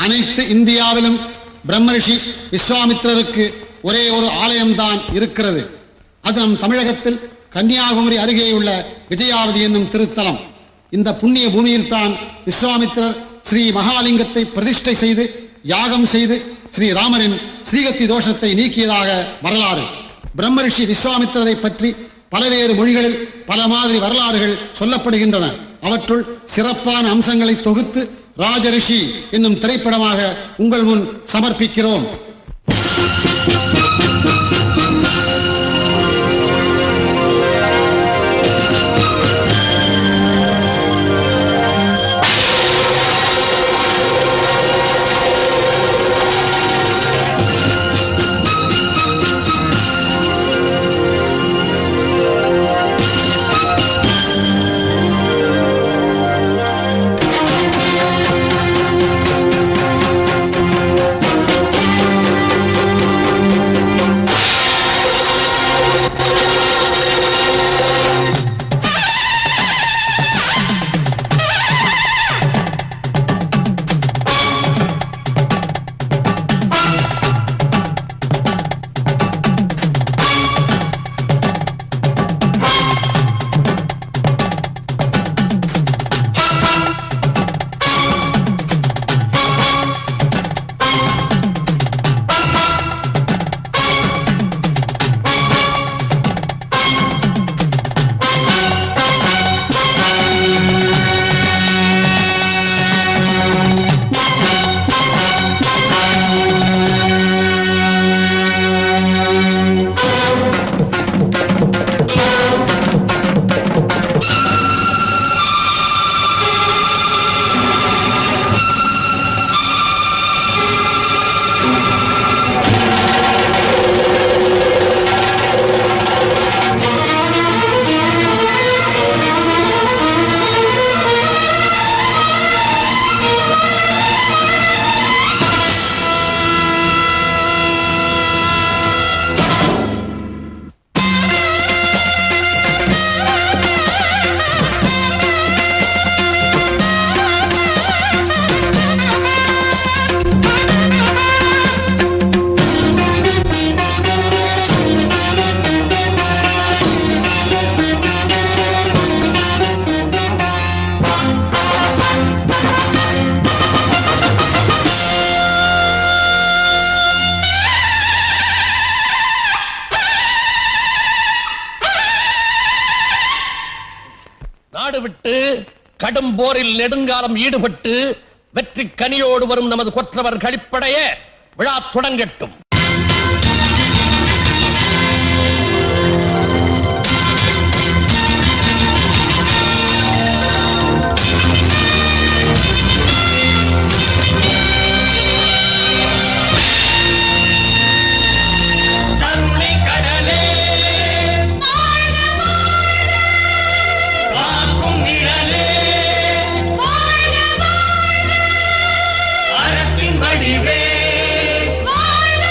அனைத்து இந்தியாவிலும் பிரம்மரிஷி விஸ்வாமித்திரருக்கு ஒரே ஒரு ஆலயம்தான் இருக்கிறது. அது நம் தமிழகத்தில் கன்னியாகுமரி அருகே உள்ள விஜயாவதி என்னும் திருத்தலம். இந்த புண்ணிய பூமியில்தான் விஸ்வாமித்திரர் ஸ்ரீ மகாலிங்கத்தை பிரதிஷ்டை செய்து யாகம் செய்து ஸ்ரீராமரின் ஸ்ரீகத்தி தோஷத்தை நீக்கியதாக வரலாறு. பிரம்மரிஷி விஸ்வாமித்திரரை பற்றி பலவேறு மொழிகளில் பல மாதிரி வரலாறுகள் சொல்லப்படுகின்றன. அவற்றுள் சிறப்பான அம்சங்களை தொகுத்து ராஜரிஷி என்னும் திரைப்படமாக உங்கள் முன் சமர்ப்பிக்கிறோம். விட்டு கடும் போரில் நெடுங்காலம் ஈடுபட்டு வெற்றி கனியோடு வரும் நமது கொற்றவர் கழிப்படைய விழா தொடங்கட்டும். வாழ்க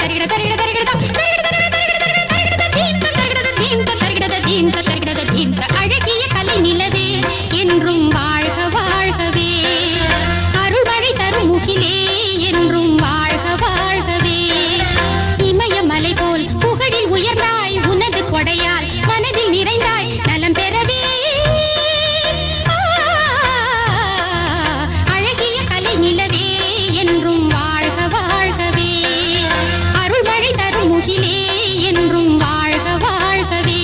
அழகிய கலை நிலவே என்றும் வாழ்க வாழ்கவே, அருள்மழை தரும் முகிலே என்றும் வாழ்க வாழ்கவே, இமயமலை போல் புகழில் உயர்ந்தாய் உனது கொடையால் மனதில் நிறைந்தாய் நலம் பெறவே, அழகிய கலை நிலவே என்றும் வாழ்க வாழ்கவே, அருள்மழை தரும் முகிலே என்றும் வாழ்க வாழ்கவே,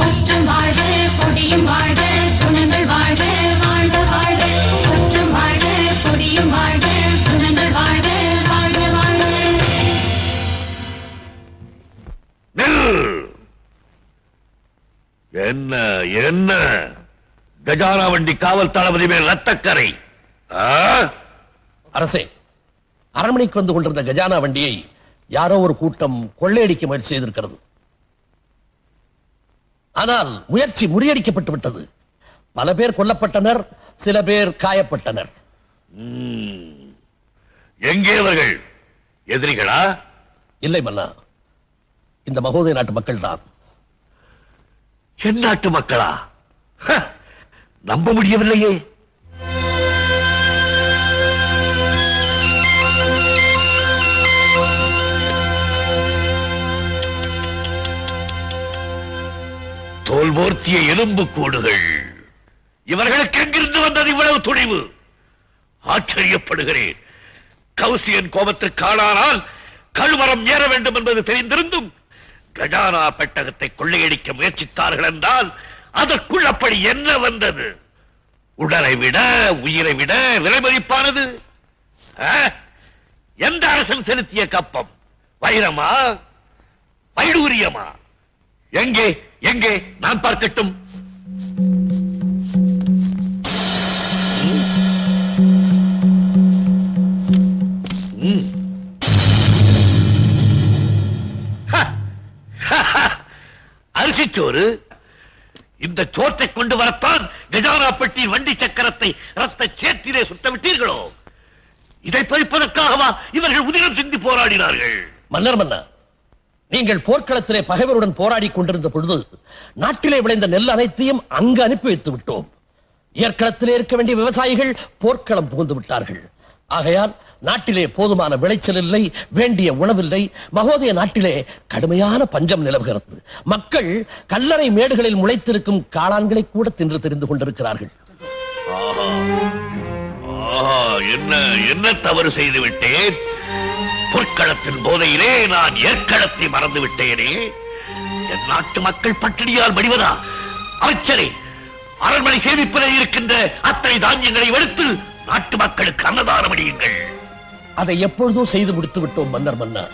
கொற்றும் வாழ்க கொடியும் வாழ்க குணங்கள் வாழ்க வாழ்க வாழ்க, கொற்றும் வாழ்க கொடியும் வாழ்க குணங்கள் வாழ்க வாழ்க வாழ்க. என்ன என்ன கஜானா வண்டி காவல் தளபதி மேல் ரத்தக்கரை. அரசே, அரண்மனைக்கு வந்து கொண்டிருந்த கஜானா வண்டியை யாரோ ஒரு கூட்டம் கொள்ளையடிக்க முயற்சி செய்திருக்கிறது. ஆனால் முயற்சி முறியடிக்கப்பட்டு விட்டது. பல பேர் கொல்லப்பட்டனர், சில பேர் காயப்பட்டனர். எங்கே அவர்கள்? எதிரிகளா? இல்லை மன்னா, இந்த மகோதய நாட்டு மக்கள் தான். என் நாட்டு மக்களா? நம்ப முடியவில்லையே. தோல் போர்த்திய எலும்பு கூடுகள். இவர்களுக்கு எங்கிருந்து வந்தது இவ்வளவு துணிவு? ஆச்சரியப்படுகிறேன். கௌசியன் கோபத்திற்கு ஆளானால் கழுமரம் ஏற வேண்டும் என்பது தெரிந்திருந்தும் கஜானா பெட்டகத்தை கொள்ளையடிக்க முயற்சித்தார்கள் என்றால் அதற்குள் அப்படி என்ன வந்தது? உடலை விட உயிரை விட விலை மதிப்பானது. எந்த அரசன் செலுத்திய கப்பம்? வைரமா? வைடூரியமா? எங்கே எங்கே நான் பார்க்கட்டும். அரிசிச்சோறு. இந்த சோற்றை கொண்டு வரத்தான் கஜானா பெட்டி வண்டி சக்கரத்தை ரத்த சேற்றிலே சுட்டவிட்டீர்களோ? இதை பறிப்பதற்காகவா இவர்கள் உதிரம் சிந்தி போராடினார்கள்? மன்னர் மன்னா, நீங்கள் போர்க்களத்திலே பகைவருடன் போராடி கொண்டிருந்த பொழுது நாட்டிலே விளைந்த நெல் அனைத்தையும் அங்கு அனுப்பி வைத்து விட்டோம். ஏற்களத்திலே இருக்க வேண்டிய விவசாயிகள் போர்க்களம் புகுந்து விட்டார்கள். ஆகையால் நாட்டிலே போதுமான விளைச்சல் இல்லை, வேண்டிய உணவில்லை. மகோதய நாட்டிலே கடுமையான பஞ்சம் நிலவுகிறது. மக்கள் கல்லறை மேடுகளில் முளைத்திருக்கும் காளான்களை கூட தின்று தெரிந்து கொண்டிருக்கிறார்கள். என்ன என்ன தவறு செய்து விட்டேன்? பொற்களத்தின் போதையிலே நான் ஏற்களத்தை மறந்து விட்டேனே. என் நாட்டு மக்கள் பட்டினியால் மடிவதா? அமைச்சரே, அரண்மனை சேமிப்பில் இருக்கின்ற அத்தனை தானியங்களை எடுத்து நாட்டு மக்களுக்கு அன்னதானம் அடியுங்கள். அதை எப்பொழுதோ செய்து முடித்து விட்டோம் மன்னர் மன்னா.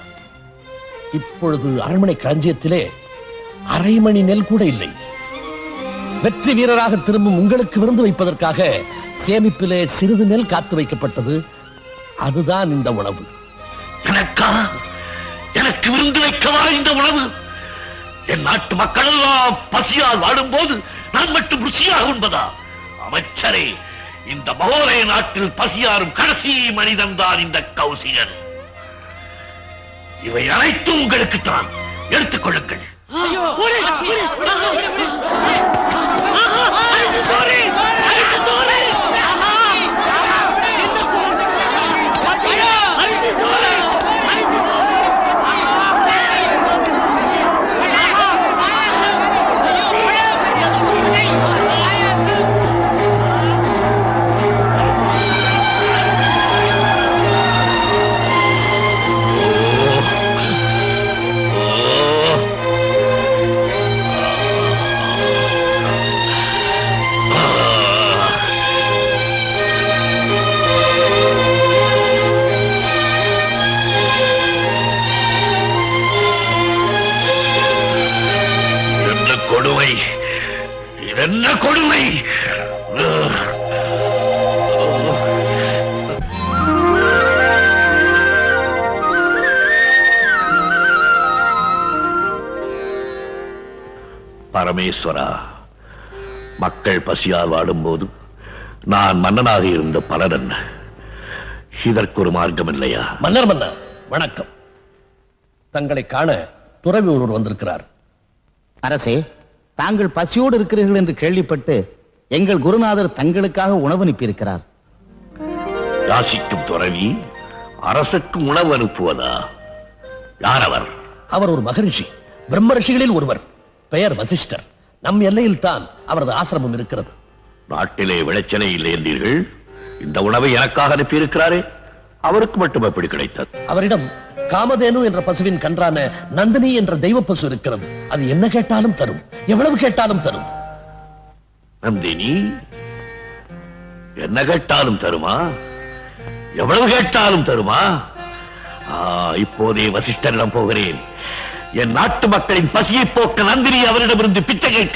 இப்பொழுது அரண்மனை களஞ்சியத்திலே அரை மணி நெல் கூட இல்லை. வெற்றி வீரராக திரும்பும் உங்களுக்கு விருந்து வைப்பதற்காக சேமிப்பிலே சிறிது நெல் காத்து வைக்கப்பட்டது. அதுதான் இந்த உணவு. எனக்கா? எனக்கு விருந்து வைக்கவா இந்த உணவு? என் நாட்டு மக்கள் எல்லாம் பசியால் வாடும் போது நான் மட்டும் ருசியாக உண்பதா? அமைச்சரே, இந்த மகோதய நாட்டில் பசியாரும் கடைசி மனிதன் தான் இந்த கௌசிகன். இவை அனைத்தும் உங்களுக்குத்தான். எடுத்துக் கொள்ளுங்கள். கொடுமை, என்ன கொடுமை! பரமேஸ்வரா, மக்கள் பசியால் வாடும்போது நான் மன்னனாக இருந்த பலன் என்ன? இதற்கு ஒரு மார்க்கம் இல்லையா? மன்னர் மன்னா வணக்கம். தங்களை காண துறவி ஒருவர் வந்திருக்கிறார். அரசே, தாங்கள் பசியோடு இருக்கிறீர்கள் என்று கேள்விப்பட்டு எங்கள் குருநாதர் தங்களுக்காக உணவு அனுப்பியிருக்கிறார். யாசிக்கும் துறவி அரசுக்கும் உணவு அனுப்புவதா? யார் அவர்? அவர் ஒரு மகரிஷி, பிரம்ம ரிஷிகளில் ஒருவர். பெயர் வசிஷ்டர். நம் எல்லையில் தான் அவரது ஆசிரமம் இருக்கிறது. நாட்டிலே விளைச்சலே இல்லை என்றீர்கள். இந்த உணவை எனக்காக அனுப்பியிருக்கிறாரே, அவருக்கு மட்டும் எப்படி கிடைத்தது? அவரிடம் காமதேனு என்ற பசுவின் கன்றான நந்தினி என்ற தெய்வ பசு இருக்கிறது. அது என்ன கேட்டாலும் தரும், எவ்வளவு கேட்டாலும் தரும். நந்தினி என்ன கேட்டாலும் தருமா? எவ்வளவு கேட்டாலும் தருமா? இப்போதே வசிஷ்டரிடம் போகிறேன். என் நாட்டு மக்களின் பசியை போக்க நந்தினி அவரிடமிருந்து பிச்சை கேட்க